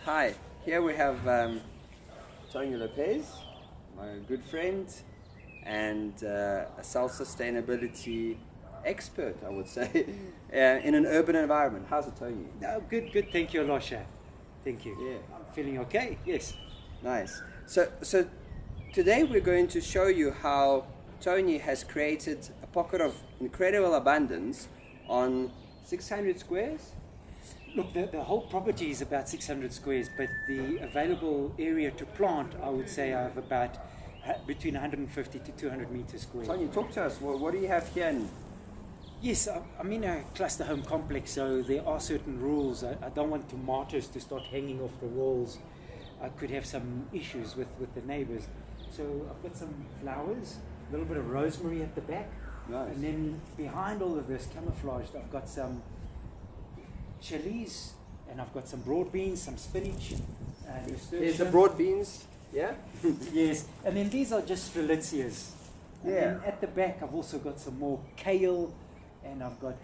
Hi, here we have Tony Lopes, my good friend, and a self-sustainability expert, I would say, in an urban environment. How's it, Tony? No, good. Thank you, Alosha. Thank you. Yeah. I'm feeling okay. Yes. Nice. So today we're going to show you how Tony has created a pocket of incredible abundance on 600 squares. Look, the whole property is about 600 squares, but the available area to plant, I would say, I have about between 150 to 200 meters square. Tony, talk to us. What do you have here? Yes, I'm in a cluster home complex, so there are certain rules. I don't want tomatoes to start hanging off the walls. I could have some issues with the neighbors. So I've got some flowers, a little bit of rosemary at the back. Nice. And then behind all of this, camouflaged, I've got some chilies, and I've got some broad beans, some spinach. Here's the broad beans, yeah? Yes, and then these are just strelitzias. And then at the back, I've also got some more kale, and I've got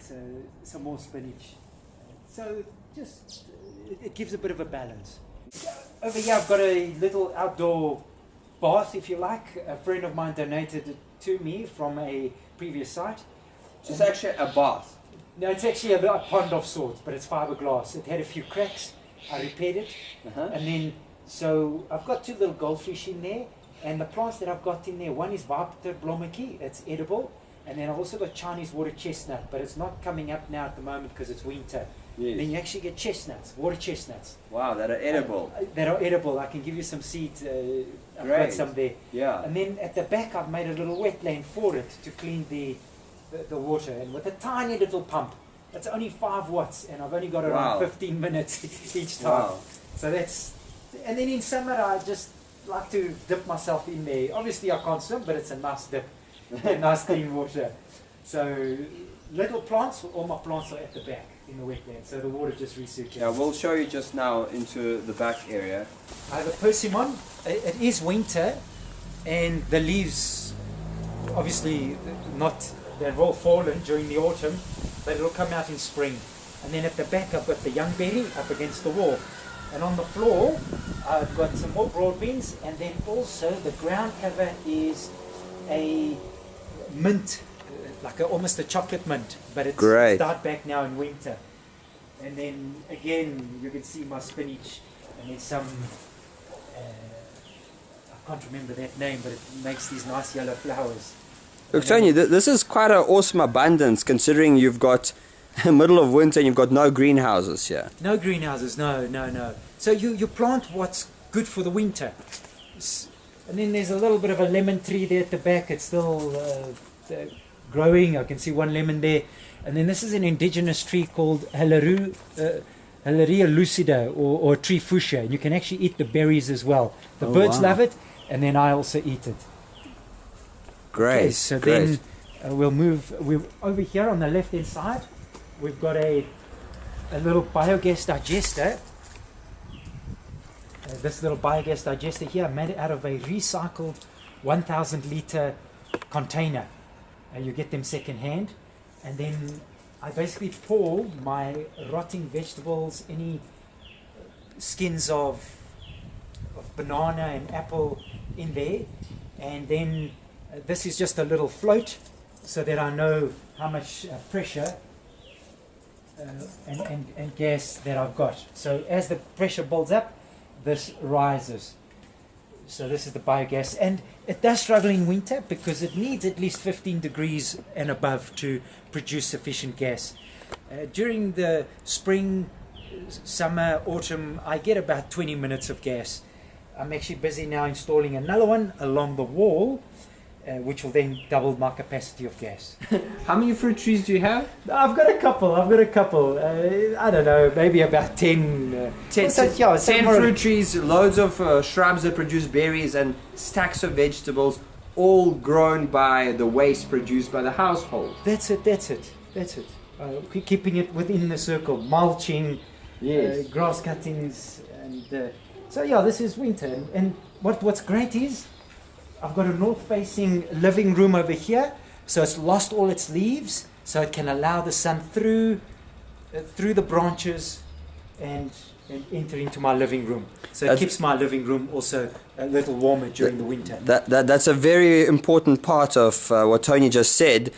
some more spinach. So just, it gives a bit of a balance. Over here, I've got a little outdoor bath, if you like. A friend of mine donated it to me from a previous site. So it's actually a bath. No, it's actually a pond of sorts, but it's fiberglass. It had a few cracks. I repaired it. And then, so I've got two little goldfish in there. And the plants that I've got in there, one is Vapter blomiki, it's edible. And then I've also got Chinese water chestnut, but it's not coming up now at the moment because it's winter. Yes. And then you actually get chestnuts, water chestnuts. Wow, that are edible. That are edible. I can give you some seeds. I've Great. got some there. Yeah. And then at the back, I've made a little wetland for it to clean the water, and with a tiny little pump. That's only 5 watts, and I've only got around 15 minutes each time. Wow. So that's, and then in summer I just like to dip myself in there. Obviously I can't swim, but it's a nice dip, nice clean water. So little plants, all my plants are at the back in the wetland, so the water just recirculates. Yeah, we'll show you just now into the back area. I have a persimmon. It is winter, and the leaves, obviously not, they've all fallen during the autumn, but it'll come out in spring. And then at the back I've got the young berry up against the wall. And on the floor I've got some more broad beans, and then also the ground cover is a mint, like almost a chocolate mint, but it's start back now in winter. And then again you can see my spinach, and there's some, I can't remember that name, but it makes these nice yellow flowers. Look, Tony, this is quite an awesome abundance considering you've got middle of winter and you've got no greenhouses here. No greenhouses, no. So you plant what's good for the winter. And then there's a little bit of a lemon tree there at the back. It's still growing. I can see one lemon there. And then this is an indigenous tree called Helleria lucida, or tree fuchsia. And you can actually eat the berries as well. The birds love it, and then I also eat it. Great. Okay, so then we'll move. We're over here on the left hand side. We've got a little biogas digester. This little biogas digester here, I made it out of a recycled 1,000 liter container. And you get them second hand. And then I basically pour my rotting vegetables, any skins of banana and apple in there. And then this is just a little float so that I know how much pressure and gas that I've got. So as the pressure builds up, this rises. So this is the biogas, and it does struggle in winter because it needs at least 15 degrees and above to produce sufficient gas. During the spring, summer, autumn, I get about 20 minutes of gas. I'm actually busy now installing another one along the wall, which will then double my capacity of gas. How many fruit trees do you have? I've got a couple. I don't know, maybe about 10. 10 fruit trees, loads of shrubs that produce berries, and stacks of vegetables, all grown by the waste produced by the household. That's it. Keeping it within the circle, mulching, grass cuttings, and so yeah, this is winter. And what's great is I've got a north-facing living room over here, so it's lost all its leaves, so it can allow the sun through the branches and and enter into my living room. So it keeps my living room also a little warmer during the winter. That's a very important part of what Tony just said.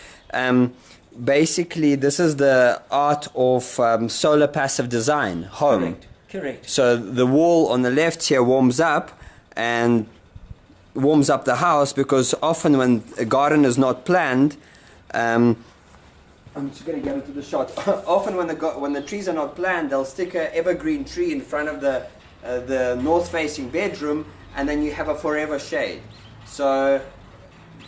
Basically, this is the art of solar passive design, home. Correct. So the wall on the left here warms up and warms up the house, because often when a garden is not planned, I'm just going to get into the shot. Often when the trees are not planned, they'll stick an evergreen tree in front of the north-facing bedroom, and then you have a forever shade. So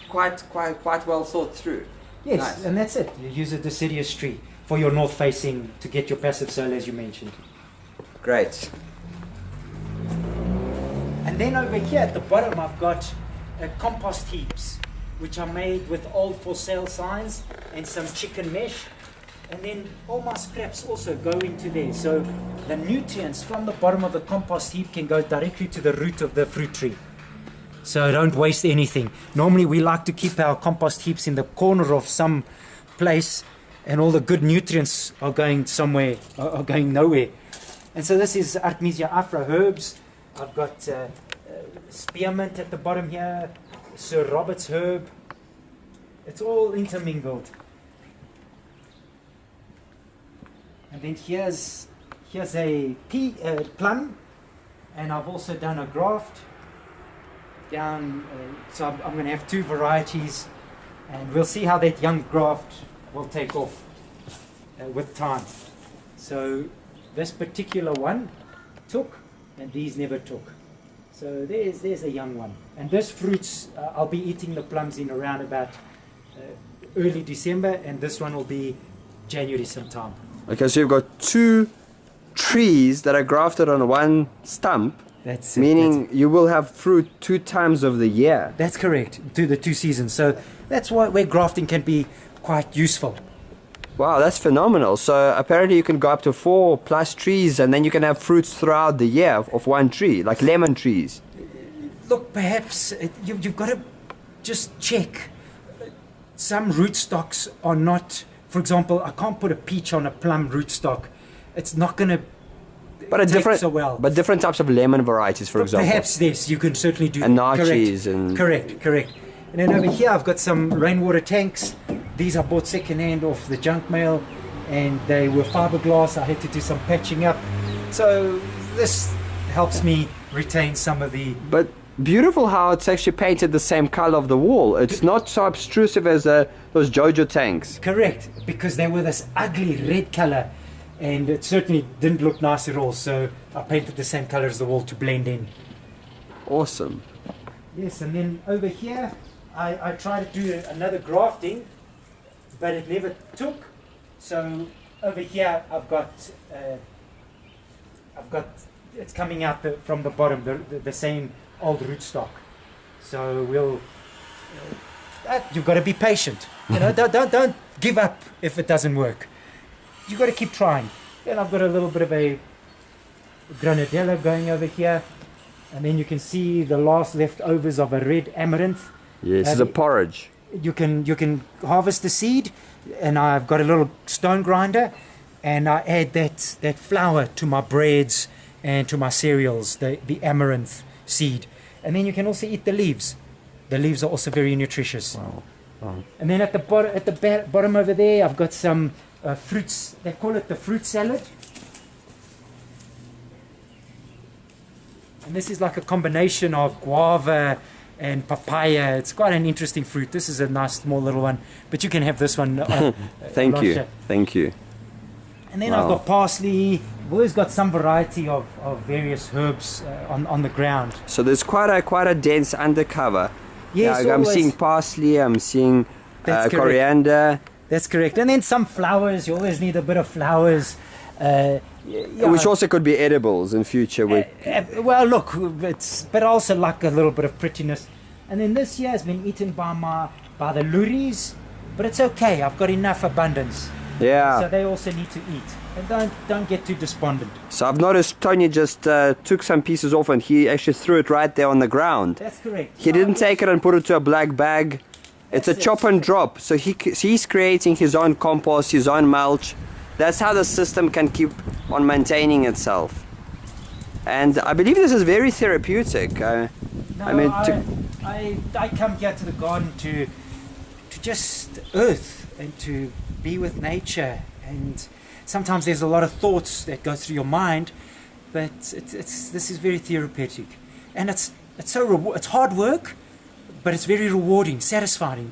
quite well thought through. Yes, nice. And that's it. You use a deciduous tree for your north-facing to get your passive solar, as you mentioned. Great. And then over here at the bottom, I've got compost heaps, which are made with old for sale signs and some chicken mesh. And then all my scraps also go into there. So the nutrients from the bottom of the compost heap can go directly to the root of the fruit tree. So don't waste anything. Normally we like to keep our compost heaps in the corner of some place, and all the good nutrients are going somewhere, are going nowhere. And so this is Artemisia afra herbs. I've got spearmint at the bottom here, Sir Robert's herb. It's all intermingled. And then here's a plum, and I've also done a graft down. So I'm going to have two varieties, and we'll see how that young graft will take off with time. So this particular one took, and these never took. So there's a young one. And this fruits, I'll be eating the plums in around about early December, and this one will be January sometime. Okay, so you've got two trees that are grafted on one stump. That's meaning you will have fruit 2 times of the year. That's correct, to the 2 seasons. So that's where grafting can be quite useful. Wow, that's phenomenal. So apparently you can go up to 4+ trees, and then you can have fruits throughout the year of one tree, like lemon trees. Look, perhaps you've got to just check. Some rootstocks are not, for example, I can't put a peach on a plum rootstock. It's not going to take so well. But different types of lemon varieties, for example. Perhaps, yes, you can certainly do and nachis and... Correct. And then over here I've got some rainwater tanks. These I bought second-hand off the junk mail, and they were fiberglass. I had to do some patching up. So this helps me retain some of the... But beautiful how it's actually painted the same color of the wall. It's not so obtrusive as those Jojo tanks. Correct, because they were this ugly red color, and it certainly didn't look nice at all. So I painted the same color as the wall to blend in. Awesome. Yes, and then over here I tried to do another grafting, but it never took. So over here I've got it's coming out from the bottom, the same old rootstock. So we'll you've got to be patient. You know, don't give up if it doesn't work. You've got to keep trying. And I've got a little bit of a granadella going over here, and then you can see the last leftovers of a red amaranth. Yes, it's a porridge. You can harvest the seed, and I've got a little stone grinder, and I add that flour to my breads and to my cereals, the amaranth seed. And then you can also eat the leaves. The leaves are also very nutritious. Wow. And then at the bottom over there, I've got some fruits. They call it the fruit salad. And this is like a combination of guava and papaya. It's quite an interesting fruit. This is a nice small little one, but you can have this one. Thank you. And then I've got parsley. I've always got some variety of various herbs on the ground. So there's quite a dense undercover. Yes, I'm seeing parsley. I'm seeing coriander. That's correct. And then some flowers. You always need a bit of flowers. Which also could be edibles in future. Well, look, but also like a little bit of prettiness. And then this year has been eaten by the luris, but it's okay. I've got enough abundance. Yeah. So they also need to eat. And don't get too despondent. So I've noticed Tony just took some pieces off, and he actually threw it right there on the ground. That's correct. He didn't take it and put it to a black bag. It's a chop and drop. So he's creating his own compost, his own mulch. That's how the system can keep on maintaining itself. And I believe this is very therapeutic. I come here to the garden to just earth and to be with nature. And sometimes there's a lot of thoughts that go through your mind, but this is very therapeutic. And it's hard work, but it's very rewarding, satisfying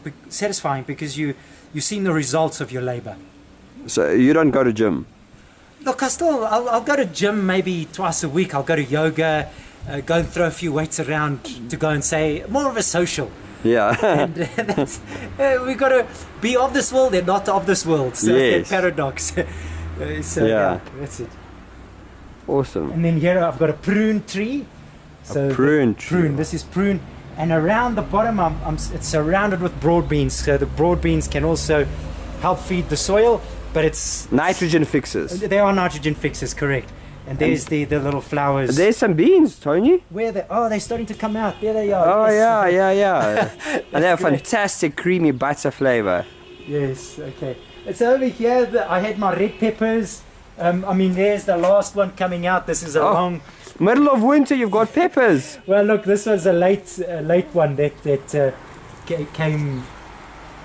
because you've seen the results of your labor. So you don't go to gym? Look, I'll go to gym maybe twice a week. I'll go to yoga, go and throw a few weights around to go and say, more of a social. Yeah. And we've got to be of this world and not of this world. So yes. It's that paradox. So yeah, that's it. Awesome. And then here I've got a prune tree. So a prune tree. This is prune. And around the bottom, it's surrounded with broad beans. So the broad beans can also help feed the soil, but it's nitrogen fixers. They are nitrogen fixers, correct. And there's the little flowers. There's some beans, Tony. Where they? Oh, they're starting to come out. There they are. Oh, yes. yeah. And they have fantastic creamy butter flavor. Yes, okay. It's over here. I had my red peppers. There's the last one coming out. This is a long... Middle of winter, you've got peppers. Well, look, this was a late one that came...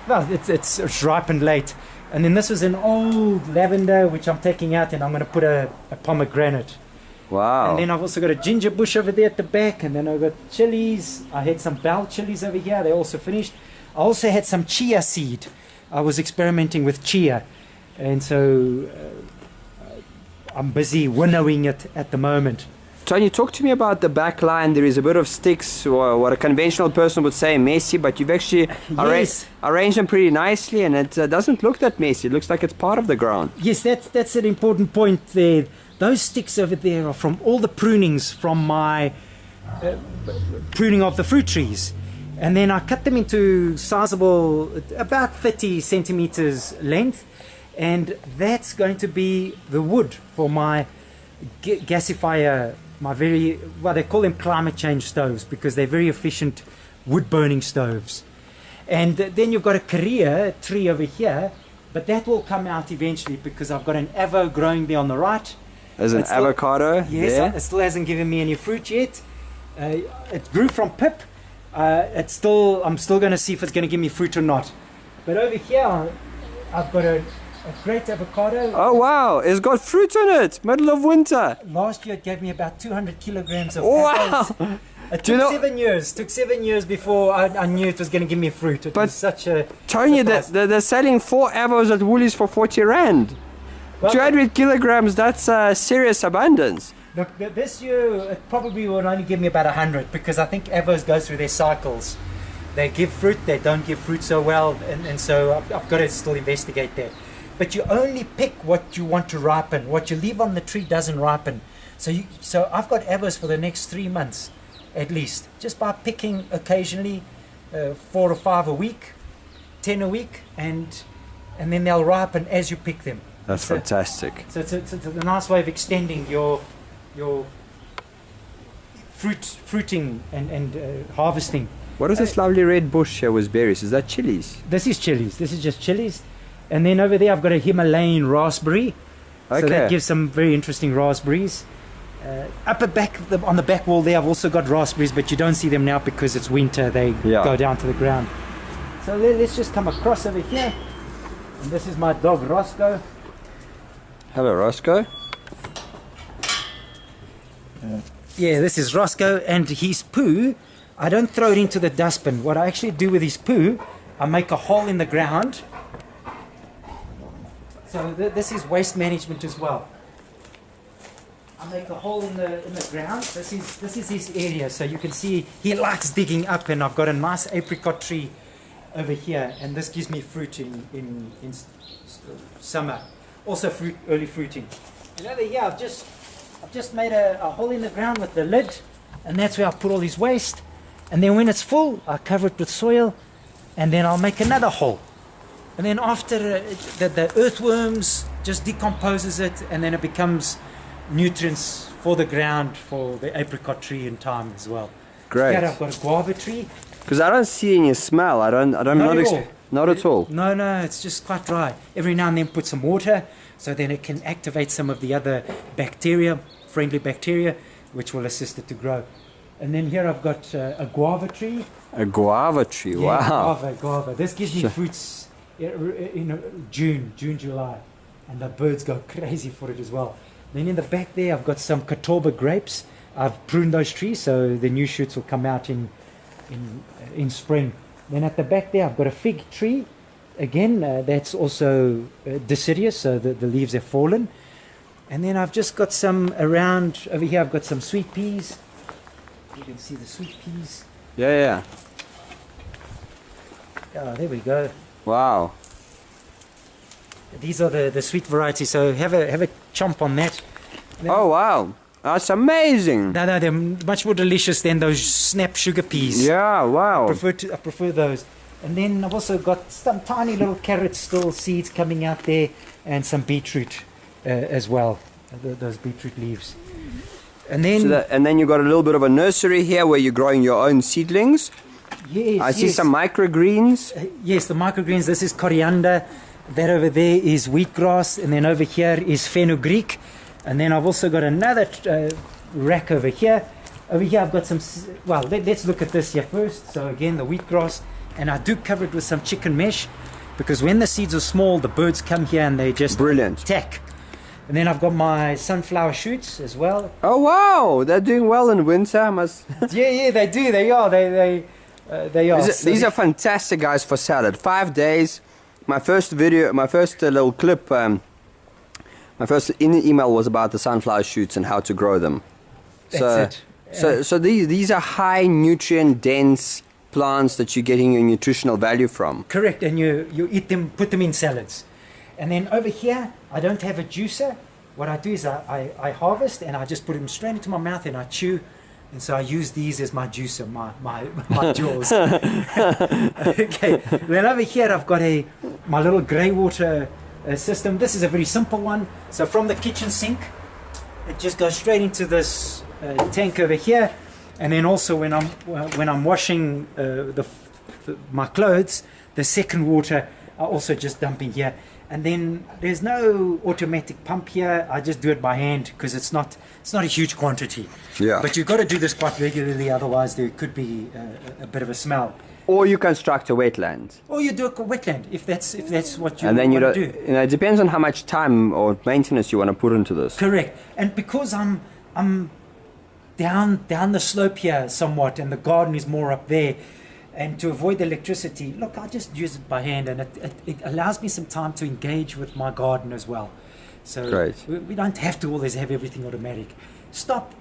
Well, it's ripened late. And then this was an old lavender, which I'm taking out, and I'm going to put a pomegranate. Wow. And then I've also got a ginger bush over there at the back, and then I've got chilies. I had some bell chilies over here. They're also finished. I also had some chia seed. I was experimenting with chia. And so I'm busy winnowing it at the moment. Tony, talk to me about the back line. There is a bit of sticks, or what a conventional person would say messy, but you've actually arranged them pretty nicely, and it doesn't look that messy. It looks like it's part of the ground. Yes, that's an important point there. Those sticks over there are from all the prunings from my pruning of the fruit trees. And then I cut them into sizable, about 30 centimeters length, and that's going to be the wood for my gasifier. They call them climate change stoves because they're very efficient wood burning stoves. And then you've got a Korea tree over here, but that will come out eventually because I've got an avo growing there on the right. There's an avocado. Yes, it still hasn't given me any fruit yet. It grew from pip. I'm still going to see if it's going to give me fruit or not. But over here, I've got a great avocado. Oh wow, it's got fruit on it, middle of winter. Last year it gave me about 200 kilograms of apples. Wow! It took 7 years before I knew it was going to give me fruit. It was such a... Tony, they're selling 4 avos at Woolies for 40 rand. Well, 200 kilograms, that's serious abundance. Look, this year it probably will only give me about 100 because I think avos go through their cycles. They give fruit, they don't give fruit so well, and so I've got to still investigate that. But you only pick what you want to ripen. What you leave on the tree doesn't ripen. So I've got avos for the next 3 months, at least, just by picking occasionally 4 or 5 a week, 10 a week, and then they'll ripen as you pick them. That's fantastic. So it's a nice way of extending your fruiting and harvesting. What is this lovely red bush here with berries? Is that chilies? This is chilies. This is just chilies. And then over there I've got a Himalayan raspberry. Okay. So that gives some very interesting raspberries. On the back wall there I've also got raspberries, but you don't see them now because it's winter. They go down to the ground. So let's just come across over here. And this is my dog Roscoe. Hello Roscoe. Yeah, this is Roscoe, and his poo, I don't throw it into the dustbin. What I actually do with his poo, I make a hole in the ground. So this is waste management as well. I make a hole in the ground. This is his area, so you can see he likes digging up, and I've got a nice apricot tree over here, and this gives me fruit in summer. Also early fruiting. And over here I've just made a hole in the ground with the lid, and that's where I put all his waste. And then when it's full, I cover it with soil, and then I'll make another hole. And then after the earthworms just decomposes it, and then it becomes nutrients for the ground for the apricot tree in time as well. Great. Here I've got a guava tree. Because I don't see any smell. Not at all. No, it's just quite dry. Every now and then put some water, so then it can activate some of the other bacteria, friendly bacteria, which will assist it to grow. And then here I've got a guava tree. A guava tree, Yeah, wow. guava. This gives me fruits in June, July. And the birds go crazy for it as well. Then in the back there, I've got some Catawba grapes. I've pruned those trees, so the new shoots will come out in spring. Then at the back there, I've got a fig tree. Again, that's also deciduous, so the leaves have fallen. And then I've just got some around, over here I've got some sweet peas. You can see the sweet peas. Yeah. Oh, there we go. Wow. These are the sweet varieties, so have a chomp on that. Oh, wow. That's amazing. No, they're much more delicious than those snap sugar peas. Yeah, wow. I prefer those. And then I've also got some tiny little carrot still seeds coming out there, and some beetroot as well. Those beetroot leaves. And then and then you've got a little bit of a nursery here where you're growing your own seedlings. Yes, I see some microgreens. Yes, the microgreens. This is coriander. That over there is wheatgrass, and then over here is fenugreek. And then I've also got another rack over here. Over here I've got some, well, let's look at this here first. So again, the wheatgrass, and I do cover it with some chicken mesh, because when the seeds are small, the birds come here and they just attack. And then I've got my sunflower shoots as well. Oh wow, they're doing well in winter. Yeah, they do. They are. They are. These are fantastic, guys, for salad. 5 days. My first video, my first little clip, my first email was about the sunflower shoots and how to grow them. That's it. So these are high nutrient dense plants that you're getting your nutritional value from. Correct, and you eat them, put them in salads. And then over here, I don't have a juicer. What I do is I harvest and I just put them straight into my mouth and I chew. And so I use these as my juicer, my jaws. Okay, then over here I've got my little grey water system. This is a very simple one. So from the kitchen sink, it just goes straight into this tank over here. And then also when I'm washing my clothes, the second water I also just dump in here. And then there's no automatic pump here. I just do it by hand because it's not a huge quantity. Yeah. But you've got to do this quite regularly, otherwise there could be a bit of a smell. Or you construct a wetland. Or you do a wetland if that's what you and then want to do. You know, it depends on how much time or maintenance you want to put into this. Correct. And because I'm down the slope here somewhat, and the garden is more up there. And to avoid the electricity, look, I just use it by hand, and it allows me some time to engage with my garden as well. So great. We don't have to always have everything automatic. Stop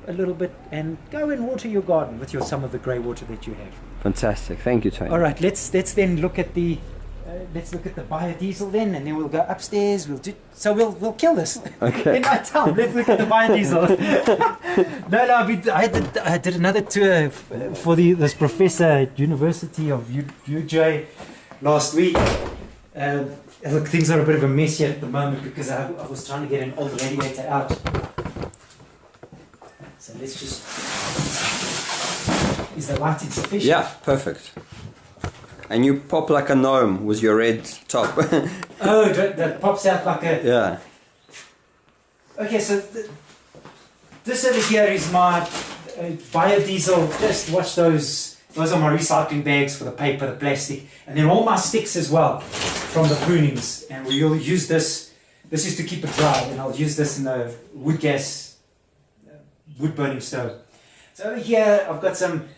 a little bit and go and water your garden with some of the grey water that you have. Fantastic, thank you, Tony. All right, let's then look at the biodiesel then, and then we'll go upstairs. We'll kill this. Okay. In my town. Let's look at the biodiesel. No, I did another tour for this professor at University of UJ last week. Look, things are a bit of a mess here at the moment because I was trying to get an old radiator out. So let's just. Is the lighting sufficient? Yeah, perfect. And you pop like a gnome with your red top. Oh, that pops out like a... Yeah. Okay, so this over here is my biodiesel. Just watch those. Those are my recycling bags for the paper, the plastic. And then all my sticks as well from the prunings. And we'll use this. This is to keep it dry. And I'll use this in the wood burning stove. So over here I've got some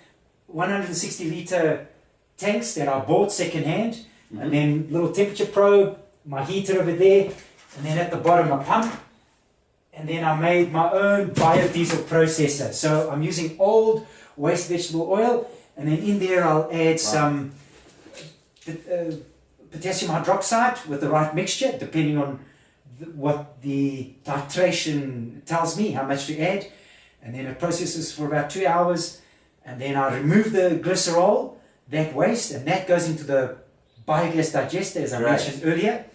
160 litre tanks that I bought second hand, and then little temperature probe, my heater over there, and then at the bottom a pump, and then I made my own biodiesel processor. So I'm using old waste vegetable oil, and then in there I'll add some potassium hydroxide with the right mixture, depending on what the titration tells me how much to add, and then it processes for about 2 hours, and then I remove the glycerol, that waste, and that goes into the biogas digester, as I mentioned earlier,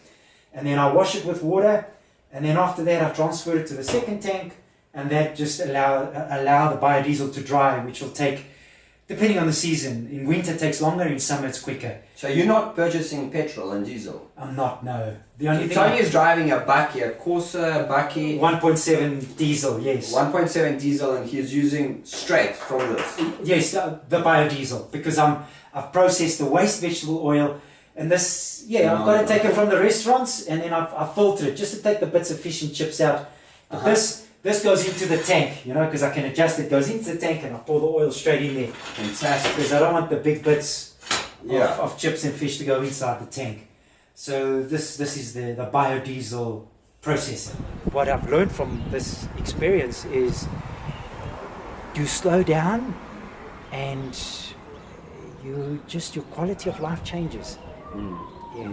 and then I wash it with water, and then after that I transfer it to the second tank, and that just allow the biodiesel to dry, which will take Depending on the season. In winter it takes longer, in summer it's quicker. So you're not purchasing petrol and diesel? I'm not, no. The only thing Tony is driving a Bakkie, a Corsa Bakkie. 1.7 diesel, yes. 1.7 diesel, and he's using straight from this. Yes, the biodiesel, because I've processed the waste vegetable oil, and this, I've got to take it from the restaurants, and then I've filtered it just to take the bits of fish and chips out. But this goes into the tank, because I can adjust it. Goes into the tank, and I pour the oil straight in there. Fantastic. Because I don't want the big bits of chips and fish to go inside the tank. So this is the biodiesel processing. What I've learned from this experience is you slow down, and your quality of life changes. Yeah.